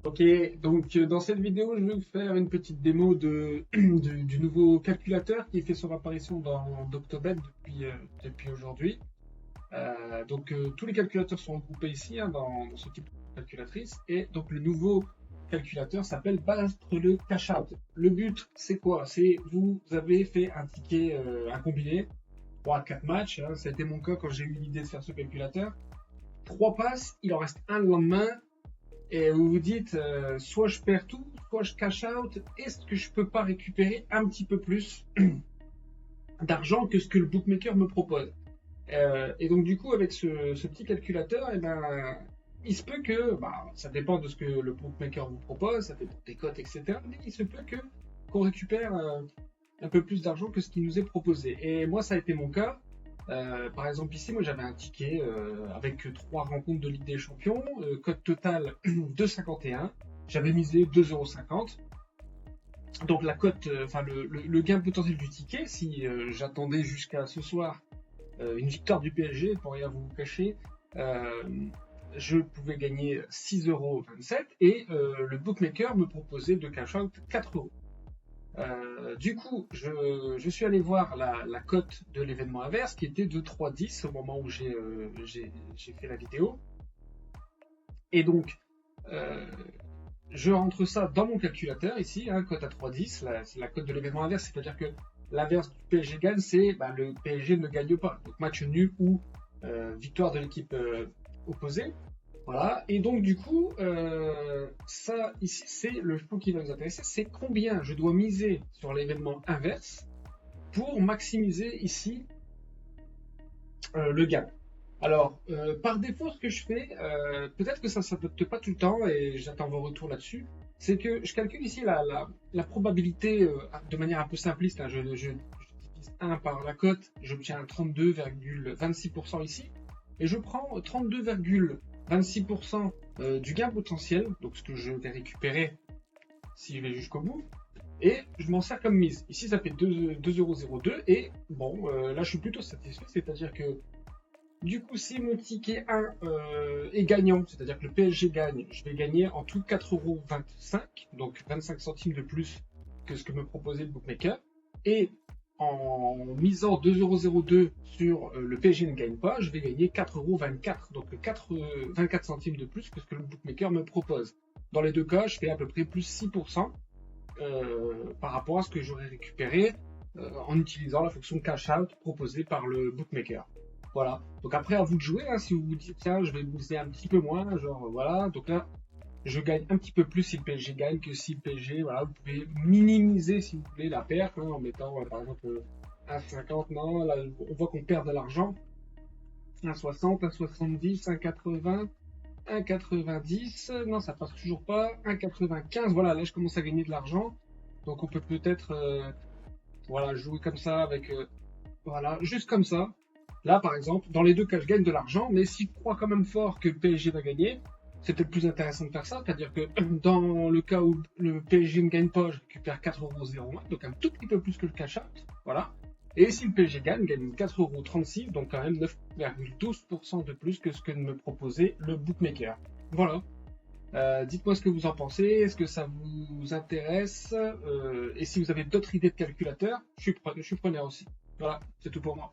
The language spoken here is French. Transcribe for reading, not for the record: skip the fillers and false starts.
Ok, donc dans cette vidéo, je vais vous faire une petite démo du nouveau calculateur qui fait son apparition dans Doctobet depuis aujourd'hui. Tous les calculateurs sont regroupés ici dans ce type de calculatrice. Et donc le nouveau calculateur s'appelle Battre le Cash Out. Le but, c'est quoi? C'est vous avez fait un ticket, un combiné, 3 à 4 matchs. Ça a été mon cas quand j'ai eu l'idée de faire ce calculateur. 3 passes, il en reste un le lendemain. Et vous vous dites, soit je perds tout, soit je cash out, est-ce que je peux pas récupérer un petit peu plus d'argent que ce que le bookmaker me propose? Et donc du coup, avec ce petit calculateur, il se peut que, ça dépend de ce que le bookmaker vous propose, ça dépend des cotes, etc. Mais il se peut qu'on récupère un peu plus d'argent que ce qui nous est proposé. Et moi, ça a été mon cas. Par exemple, ici, moi j'avais un ticket avec 3 rencontres de Ligue des Champions, cote totale 2,51. J'avais misé 2,50 €. Donc la cote, le gain potentiel du ticket, si j'attendais jusqu'à ce soir une victoire du PSG, pour rien vous cacher, je pouvais gagner 6,27 € et le bookmaker me proposait de cash out 4 €. Du coup, je suis allé voir la cote de l'événement inverse qui était de 3,10 au moment où j'ai fait la vidéo. Et donc, euh, je rentre ça dans mon calculateur ici, cote à 3,10, c'est la cote de l'événement inverse, c'est-à-dire que l'inverse du PSG gagne, c'est le PSG ne gagne pas. Donc match nul ou victoire de l'équipe opposée. Voilà, et donc du coup, ça ici, c'est le point qui va nous intéresser, c'est combien je dois miser sur l'événement inverse pour maximiser ici le gain. Alors, par défaut, ce que je fais, peut-être que ça ne s'adapte pas tout le temps, et j'attends vos retours là-dessus, c'est que je calcule ici la probabilité de manière un peu simpliste. Je divise 1 par la cote, j'obtiens 32,26% ici, et je prends 32,26% du gain potentiel, donc ce que je vais récupérer si je vais jusqu'au bout, et je m'en sers comme mise. Ici, ça fait 2,02 €, et bon, là, je suis plutôt satisfait, c'est-à-dire que du coup, si mon ticket 1 est gagnant, c'est-à-dire que le PSG gagne, je vais gagner en tout 4,25 €, donc 25 centimes de plus que ce que me proposait le bookmaker. Et en misant 2,02 € sur le PSG ne gagne pas, je vais gagner 4,24 €, donc 24 centimes de plus que ce que le bookmaker me propose. Dans les deux cas, je fais à peu près plus 6% par rapport à ce que j'aurais récupéré en utilisant la fonction cash out proposée par le bookmaker. Voilà. Donc après, à vous de jouer, si vous vous dites, tiens, je vais booster un petit peu moins, genre, voilà. Donc là, je gagne un petit peu plus si le PSG gagne que si le PSG, voilà. Vous pouvez minimiser, si vous voulez, la perte, en mettant, par exemple, 1,50, non, là, on voit qu'on perd de l'argent. 1,60, 1,70, 1,80, 1,90, non, ça passe toujours pas. 1,95, voilà, là, je commence à gagner de l'argent. Donc on peut peut-être, voilà, jouer comme ça avec, voilà, juste comme ça. Là, par exemple, dans les deux cas, je gagne de l'argent, mais si je crois quand même fort que le PSG va gagner, c'est peut-être plus intéressant de faire ça. C'est-à-dire que dans le cas où le PSG ne gagne pas, je récupère 4,01 €, donc un tout petit peu plus que le cash out. Voilà. Et si le PSG gagne 4,36 €, donc quand même 9,12% de plus que ce que me proposait le bookmaker. Voilà. Dites-moi ce que vous en pensez, est-ce que ça vous intéresse, et si vous avez d'autres idées de calculateur, je suis preneur aussi. Voilà, c'est tout pour moi.